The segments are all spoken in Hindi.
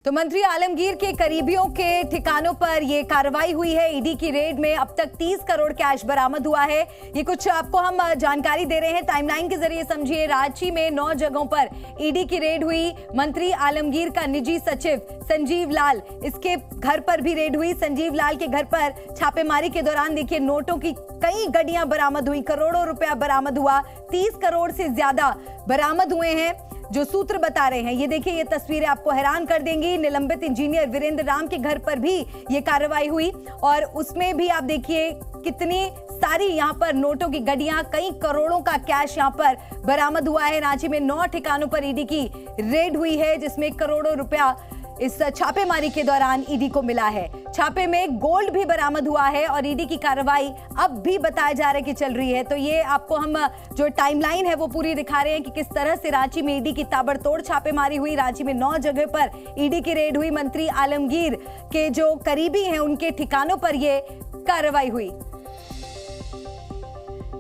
तो मंत्री आलमगीर के करीबियों के ठिकानों पर यह कार्रवाई हुई है। ईडी की रेड में अब तक 30 करोड़ कैश बरामद हुआ है। ये कुछ आपको हम जानकारी दे रहे हैं, टाइमलाइन के जरिए समझिए। रांची में 9 जगहों पर ईडी की रेड हुई। मंत्री आलमगीर का निजी सचिव संजीव लाल, इसके घर पर भी रेड हुई। संजीव लाल के घर पर छापेमारी के दौरान देखिए नोटों की कई गड्डियां बरामद हुई, करोड़ों रुपया बरामद हुआ। 30 करोड़ से ज्यादा बरामद हुए हैं जो सूत्र बता रहे हैं। ये देखिए, ये तस्वीरें आपको हैरान कर देंगी। निलंबित इंजीनियर वीरेंद्र राम के घर पर भी ये कार्रवाई हुई और उसमें भी आप देखिए कितनी सारी यहाँ पर नोटों की गड्डियां, कई करोड़ों का कैश यहाँ पर बरामद हुआ है। रांची में 9 ठिकानों पर ईडी की रेड हुई है जिसमें करोड़ों रुपया इस छापेमारी के दौरान ईडी को मिला है। छापे में गोल्ड भी बरामद हुआ है और ईडी की कार्रवाई अब भी बताया जा रहा है कि चल रही है। तो ये आपको हम जो टाइमलाइन है वो पूरी दिखा रहे हैं कि किस तरह से रांची में ईडी की ताबड़तोड़ छापेमारी हुई। रांची में 9 जगह पर ईडी की रेड हुई। मंत्री आलमगीर के जो करीबी हैं उनके ठिकानों पर यह कार्रवाई हुई।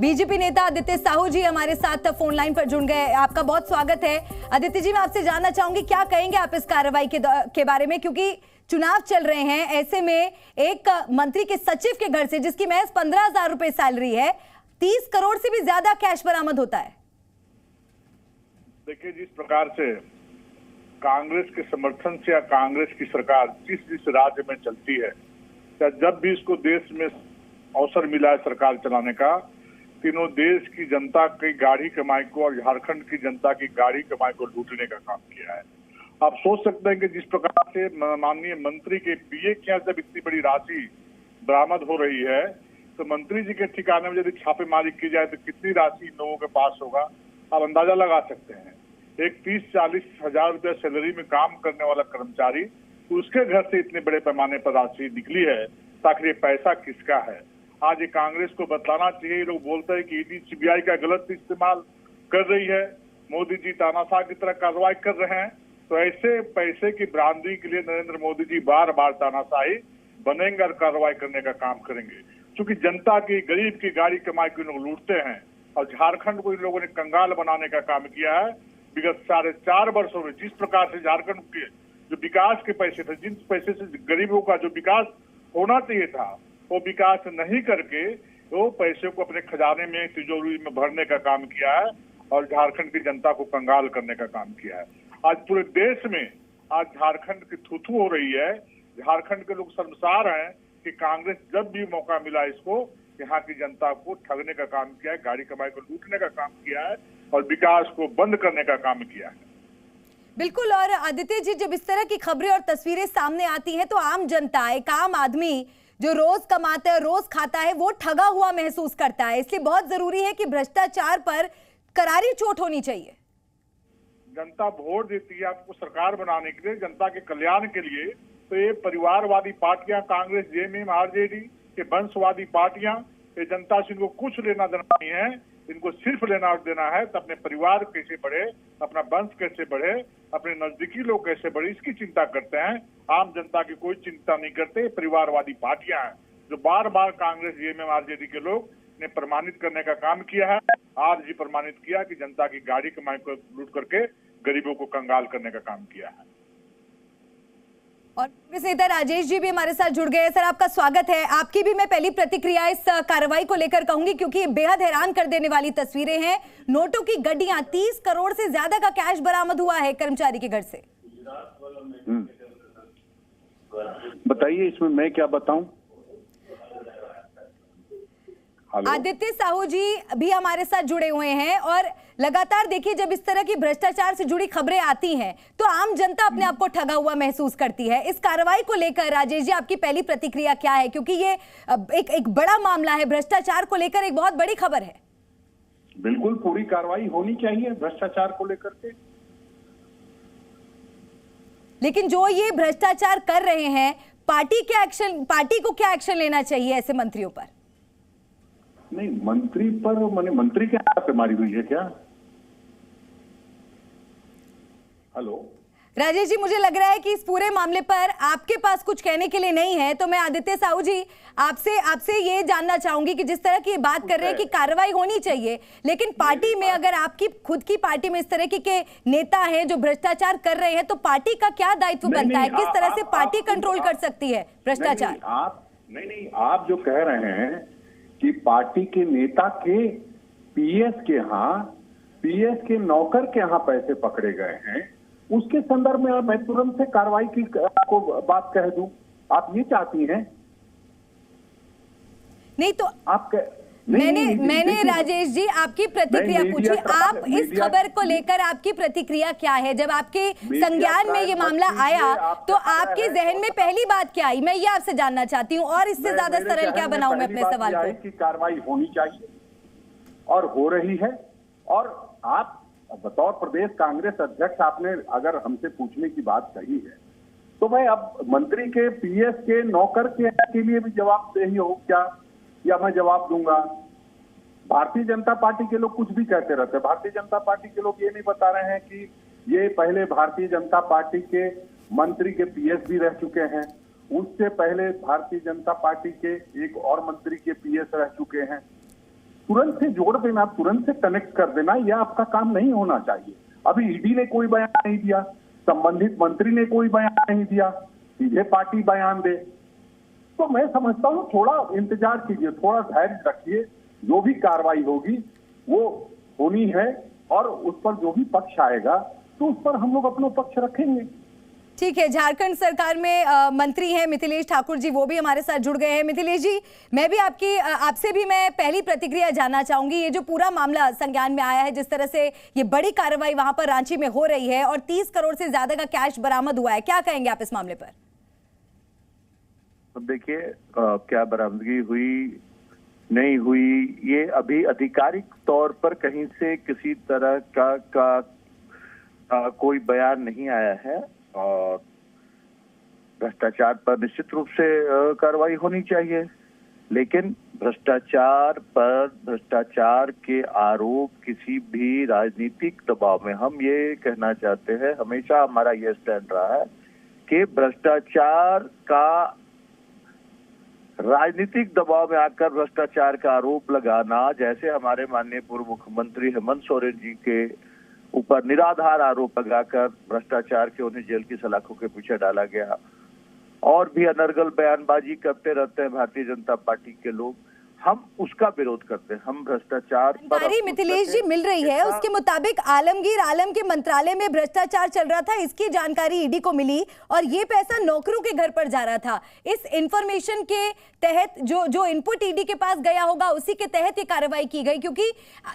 बीजेपी नेता आदित्य साहू जी हमारे साथ फोन लाइन पर जुड़ गए। आपका बहुत स्वागत है। आदित्य जी, मैं आपसे जानना चाहूंगी क्या कहेंगे आप इस कार्रवाई के बारे में, क्योंकि चुनाव चल रहे हैं। ऐसे में एक मंत्री के सचिव के घर से, जिसकी महज 15,000 रुपए सैलरी है, 30 करोड़ से भी ज्यादा कैश बरामद होता है। देखिए, जिस प्रकार से कांग्रेस के समर्थन से या कांग्रेस की सरकार जिस राज्य में चलती है, या जब भी इसको देश में अवसर मिला है सरकार चलाने का, तीनों देश की जनता की गाढ़ी कमाई को और झारखंड की जनता की गाढ़ी कमाई को लूटने का काम किया है। आप सोच सकते हैं कि जिस प्रकार से माननीय मंत्री के पीए के यहाँ जब इतनी बड़ी राशि बरामद हो रही है, तो मंत्री जी के ठिकाने में यदि छापेमारी की जाए तो कितनी राशि लोगों के पास होगा, आप अंदाजा लगा सकते हैं। एक 30-40 हजार रुपया सैलरी में काम करने वाला कर्मचारी, उसके घर से इतने बड़े पैमाने पर राशि निकली है, ताकि ये पैसा किसका है। आज ये कांग्रेस को बताना चाहिए। लोग बोलते हैं कि ईडी सीबीआई का गलत इस्तेमाल कर रही है, मोदी जी तानाशाह की तरह कार्रवाई कर रहे हैं। तो ऐसे पैसे की बरामदगी के लिए नरेंद्र मोदी जी बार बार तानाशाही बनेंगे और कार्रवाई करने का काम करेंगे। क्योंकि जनता की, गरीब की गाड़ी कमाई को लोग लूटते हैं और झारखंड को इन लोगों ने कंगाल बनाने का काम किया है। विगत 4.5 वर्षों में जिस प्रकार से झारखंड के जो विकास के पैसे थे, जिन पैसे से गरीबों का जो विकास होना चाहिए था, वो विकास नहीं करके वो पैसे को अपने खजाने में, तिजोरी में भरने का काम किया है और झारखंड की जनता को कंगाल करने का काम किया है। आज पूरे देश में आज झारखंड की थूथू हो रही है। झारखंड के लोग शर्मसार हैं कि कांग्रेस जब भी मौका मिला इसको यहाँ की जनता को ठगने का काम किया है, गाड़ी कमाई को लूटने का काम किया है और विकास को बंद करने का काम किया है। बिल्कुल। और आदित्य जी, जब इस तरह की खबरें और तस्वीरें सामने आती हैं तो आम जनता, एक आम आदमी जो रोज कमाता है, रोज खाता है, वो ठगा हुआ महसूस करता है। इसलिए बहुत जरूरी है कि भ्रष्टाचार पर करारी चोट होनी चाहिए। जनता वोट देती है आपको सरकार बनाने के लिए, जनता के कल्याण के लिए। तो ये परिवारवादी पार्टियां, कांग्रेस, जेएमएम, आरजेडी, ये वंशवादी पार्टियां, ये जनता से इनको कुछ लेना देना नहीं है। इनको सिर्फ लेना देना है तो अपने परिवार कैसे बढ़े, अपना वंश कैसे बढ़े, अपने नजदीकी लोग कैसे बढ़े, इसकी चिंता करते हैं। आम जनता की कोई चिंता नहीं करते। परिवारवादी पार्टियां हैं जो बार बार कांग्रेस, जेएमएम, आरजेडी के लोग ने प्रमाणित करने का काम किया है। आज भी प्रमाणित किया कि जनता की गाड़ी कमाई को लूट करके गरीबों को कंगाल करने का काम किया है। और कांग्रेस नेता राजेश जी भी हमारे साथ जुड़ गए। सर, आपका स्वागत है। आपकी भी मैं पहली प्रतिक्रिया इस कार्रवाई को लेकर कहूंगी, क्योंकि ये बेहद हैरान कर देने वाली तस्वीरें हैं। नोटों की गड्डियां, 30 करोड़ से ज्यादा का कैश बरामद हुआ है कर्मचारी के घर से। बताइए, इसमें मैं क्या बताऊं। आदित्य साहू जी भी हमारे साथ जुड़े हुए हैं और लगातार देखिए, जब इस तरह की भ्रष्टाचार से जुड़ी खबरें आती हैं तो आम जनता अपने आप को ठगा हुआ महसूस करती है। इस कार्रवाई को लेकर राजेश जी, आपकी पहली प्रतिक्रिया क्या है, क्योंकि ये एक बड़ा मामला है, भ्रष्टाचार को लेकर एक बहुत बड़ी खबर है। बिल्कुल, पूरी कार्रवाई होनी चाहिए भ्रष्टाचार को लेकर के। लेकिन जो ये भ्रष्टाचार कर रहे हैं, पार्टी को क्या एक्शन लेना चाहिए ऐसे मंत्रियों पर? नहीं, मंत्री पर मैंने मंत्री के यहाँ पे मारी हुई है क्या? हेलो, राजेश जी, मुझे लग रहा है कि इस पूरे मामले पर आपके पास कुछ कहने के लिए नहीं है, तो मैं आदित्य साहू जी आपसे ये जानना चाहूंगी कि जिस तरह की बात कर रहे हैं कि कार्रवाई होनी चाहिए, लेकिन पार्टी में अगर आपकी खुद की पार्टी में इस तरह के नेता हैं जो भ्रष्टाचार कर रहे हैं, तो पार्टी का क्या दायित्व बनता है? किस तरह से पार्टी कंट्रोल कर सकती है भ्रष्टाचार? आप जो कह रहे हैं कि पार्टी के नेता के पीएस के नौकर के यहाँ पैसे पकड़े गए हैं, उसके संदर्भ में मैं तुरंत से कार्रवाई की आपको बात कह दूं, आप ये चाहती हैं? नहीं तो आप मैंने राजेश जी आपकी प्रतिक्रिया पूछी। आप इस खबर को लेकर आपकी प्रतिक्रिया क्या है? जब आपके संज्ञान में ये मामला आया तो आपके जहन में पहली बात क्या आई? मैं ये आपसे जानना चाहती हूँ, और इससे ज्यादा सरल क्या बनाऊं मैं अपने सवाल को? कि कार्रवाई होनी चाहिए और हो रही है। और आप बतौर प्रदेश कांग्रेस अध्यक्ष, आपने अगर हमसे पूछने की बात कही है तो मैं अब मंत्री के पीएस के नौकर के लिए भी जवाबदेही हो क्या, या मैं जवाब दूंगा? भारतीय जनता पार्टी के लोग कुछ भी कहते रहते हैं। भारतीय जनता पार्टी के लोग ये नहीं बता रहे हैं कि ये पहले भारतीय जनता पार्टी के मंत्री के पीएस भी रह चुके हैं, उससे पहले भारतीय जनता पार्टी के एक और मंत्री के पीएस रह चुके हैं। तुरंत से जोड़ देना, तुरंत से कनेक्ट कर देना, यह आपका काम नहीं होना चाहिए। अभी ईडी ने कोई बयान नहीं दिया, संबंधित मंत्री ने कोई बयान नहीं दिया, सीधे पार्टी बयान दे। तो मैं समझता हूँ थोड़ा इंतजार कीजिए, थोड़ा धैर्य रखिए, जो भी कार्रवाई होगी वो होनी है, और उस पर जो भी पक्ष आएगा तो उस पर हम लोग अपना पक्ष रखेंगे। ठीक है। झारखंड सरकार में मंत्री हैं मिथिलेश ठाकुर जी, वो भी हमारे साथ जुड़ गए हैं। मिथिलेश जी, मैं भी आपसे भी मैं पहली प्रतिक्रिया जानना चाहूंगी। ये जो पूरा मामला संज्ञान में आया है, जिस तरह से ये बड़ी कार्रवाई वहां पर रांची में हो रही है और 30 करोड़ से ज्यादा का कैश बरामद हुआ है, क्या कहेंगे आप इस मामले पर? देखिए, क्या बरामदगी हुई नहीं हुई, ये अभी आधिकारिक तौर पर कहीं से किसी तरह का कोई बयान नहीं आया है। और भ्रष्टाचार पर निश्चित रूप से कार्रवाई होनी चाहिए, लेकिन भ्रष्टाचार के आरोप किसी भी राजनीतिक दबाव में, हम ये कहना चाहते हैं, हमेशा हमारा ये स्टैंड रहा है कि भ्रष्टाचार का राजनीतिक दबाव में आकर भ्रष्टाचार का आरोप लगाना, जैसे हमारे माननीय पूर्व मुख्यमंत्री हेमंत सोरेन जी के ऊपर निराधार आरोप लगाकर भ्रष्टाचार के उन्हें जेल की सलाखों के पीछे डाला गया, और भी अनर्गल बयानबाजी करते रहते हैं भारतीय जनता पार्टी के लोग, हम उसका विरोध करते हैं। हम भ्रष्टाचार जानकारी मिथिलेश जी मिल रही है, उसके मुताबिक आलमगीर आलम के मंत्रालय में भ्रष्टाचार चल रहा था, इसकी जानकारी ईडी को मिली और ये पैसा नौकरों के घर पर जा रहा था। इस इंफॉर्मेशन के तहत जो इनपुट ईडी के पास गया होगा, उसी के तहत ये कार्रवाई की गई, क्योंकि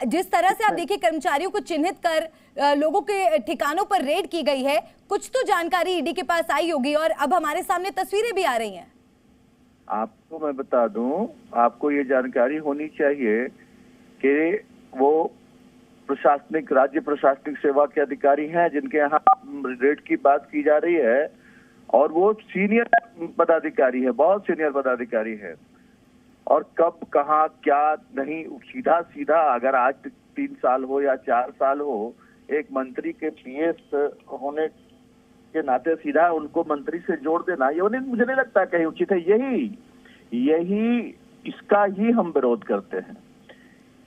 जिस तरह से आप देखिए कर्मचारियों को चिन्हित कर लोगों के ठिकानों पर रेड की गई है, कुछ तो जानकारी ईडी के पास आई होगी और अब हमारे सामने तस्वीरें भी आ रही हैं। आपको मैं बता दूं, आपको ये जानकारी होनी चाहिए कि वो राज्य प्रशासनिक सेवा के अधिकारी हैं जिनके यहाँ रेड की बात की जा रही है, और वो सीनियर पदाधिकारी है, बहुत सीनियर पदाधिकारी है। और कब कहाँ क्या नहीं, सीधा सीधा अगर आज 3 साल हो या 4 साल हो, एक मंत्री के पीएस होने के नाते सीधा उनको मंत्री से जोड़ देना, ये मुझे नहीं लगता कहीं उचित है। यही इसका ही हम विरोध करते हैं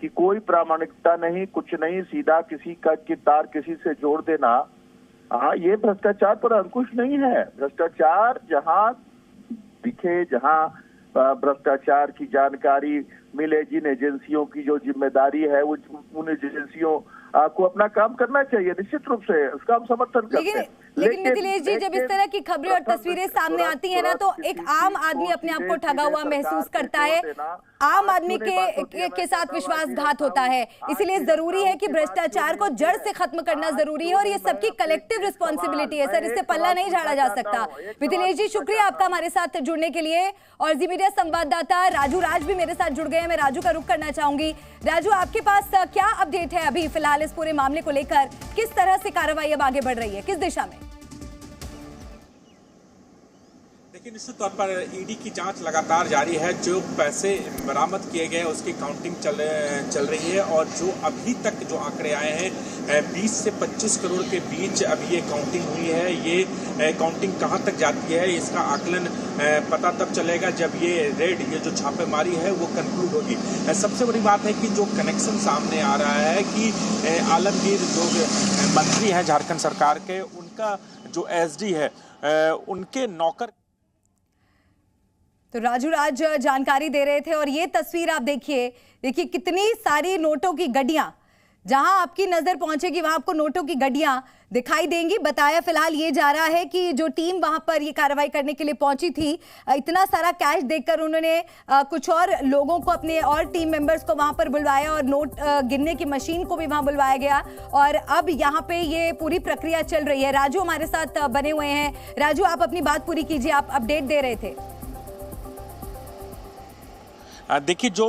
कि कोई प्रामाणिकता नहीं, कुछ नहीं, सीधा किसी का की तार किसी से जोड़ देना, ये भ्रष्टाचार पर अंकुश नहीं है। भ्रष्टाचार जहां दिखे, जहां भ्रष्टाचार की जानकारी मिले, जिन एजेंसियों की जो जिम्मेदारी है उन एजेंसियों को अपना काम करना चाहिए, निश्चित रूप से उसका हम समर्थन करते हैं। लेकिन मिथिलेश जी, जब इस तरह की खबरें और तस्वीरें सामने आती हैं ना, तो एक आम आदमी अपने आप को ठगा हुआ महसूस करता है, आम आदमी के साथ विश्वासघात होता है। इसलिए जरूरी है कि भ्रष्टाचार को जड़ से खत्म करना जरूरी है, और ये सबकी कलेक्टिव रिस्पॉन्सिबिलिटी है सर, इससे पल्ला नहीं झाड़ा जा सकता। मिथिलेश जी, शुक्रिया आपका हमारे साथ जुड़ने के लिए। और जी मीडिया संवाददाता राजू राज भी मेरे साथ जुड़ गए हैं, मैं राजू का रुख करना चाहूंगी। राजू, आपके पास क्या अपडेट है अभी फिलहाल इस पूरे मामले को लेकर? किस तरह से कार्रवाई अब आगे बढ़ रही है, किस दिशा में? देखिए, निश्चित तौर पर ईडी की जांच लगातार जारी है। जो पैसे बरामद किए गए उसकी काउंटिंग चल रही है और जो अभी तक जो आंकड़े आए हैं 20 से 25 करोड़ के बीच अभी ये काउंटिंग हुई है। ये काउंटिंग कहां तक जाती है इसका आकलन पता तब चलेगा जब ये रेड, ये जो छापेमारी है वो कंक्लूड होगी। सबसे बड़ी बात है कि जो कनेक्शन सामने आ रहा है कि आलमगीर जो मंत्री हैं झारखंड सरकार के, उनका जो एसडी है उनके नौकर। तो राजू राज जानकारी दे रहे थे और ये तस्वीर आप देखिए कितनी सारी नोटों की गड्डियां, जहां आपकी नजर पहुंचेगी वहां आपको नोटों की गड्डियां दिखाई देंगी। बताया फिलहाल ये जा रहा है कि जो टीम वहां पर ये कार्रवाई करने के लिए पहुंची थी, इतना सारा कैश देखकर उन्होंने कुछ और लोगों को, अपने और टीम मेंबर्स को वहां पर बुलवाया और नोट गिनने की मशीन को भी वहां बुलवाया गया और अब यहाँ पे ये पूरी प्रक्रिया चल रही है। राजू हमारे साथ बने हुए हैं। राजू, आप अपनी बात पूरी कीजिए, आप अपडेट दे रहे थे। देखिए, जो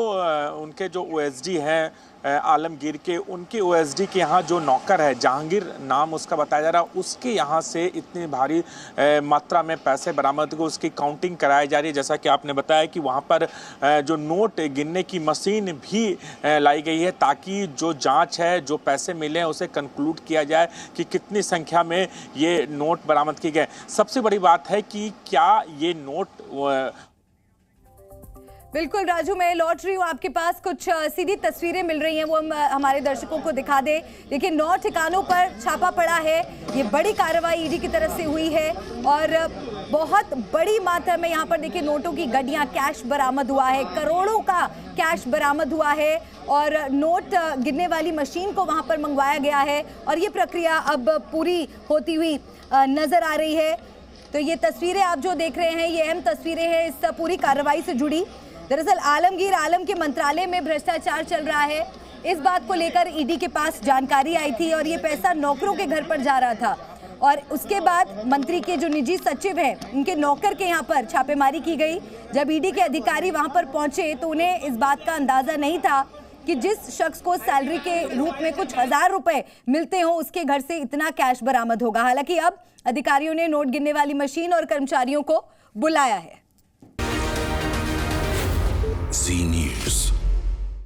उनके जो ओएसडी हैं आलमगीर के, उनके ओएसडी के यहाँ जो नौकर है, जहांगीर नाम उसका बताया जा रहा है, उसके यहाँ से इतनी भारी मात्रा में पैसे बरामद हुए, उसकी काउंटिंग कराई जा रही है। जैसा कि आपने बताया कि वहाँ पर जो नोट गिनने की मशीन भी लाई गई है ताकि जो जांच है, जो पैसे मिले हैं उसे कंक्लूड किया जाए कि कितनी संख्या में ये नोट बरामद किए गए। सबसे बड़ी बात है कि क्या ये नोट। बिल्कुल राजू, मैं लौट रही हूँ आपके पास, कुछ सीधी तस्वीरें मिल रही हैं, वो हम हमारे दर्शकों को दिखा दें। देखिए, 9 ठिकानों पर छापा पड़ा है। ये बड़ी कार्रवाई ईडी की तरफ से हुई है और बहुत बड़ी मात्रा में यहाँ पर देखिए नोटों की गड्डियाँ, कैश बरामद हुआ है, करोड़ों का कैश बरामद हुआ है और नोट गिनने वाली मशीन को वहाँ पर मंगवाया गया है और ये प्रक्रिया अब पूरी होती हुई नजर आ रही है। तो ये तस्वीरें आप जो देख रहे हैं, ये अहम तस्वीरें हैं इस पूरी कार्रवाई से जुड़ी। दरअसल आलमगीर आलम के मंत्रालय में भ्रष्टाचार चल रहा है, इस बात को लेकर ईडी के पास जानकारी आई थी और ये पैसा नौकरों के घर पर जा रहा था और उसके बाद मंत्री के जो निजी सचिव हैं, उनके नौकर के यहाँ पर छापेमारी की गई। जब ईडी के अधिकारी वहाँ पर पहुंचे तो उन्हें इस बात का अंदाजा नहीं था कि जिस शख्स को सैलरी के रूप में कुछ 1000 रुपए मिलते हो, उसके घर से इतना कैश बरामद होगा। हालांकि अब अधिकारियों ने नोट गिनने वाली मशीन और कर्मचारियों को बुलाया है। Z News।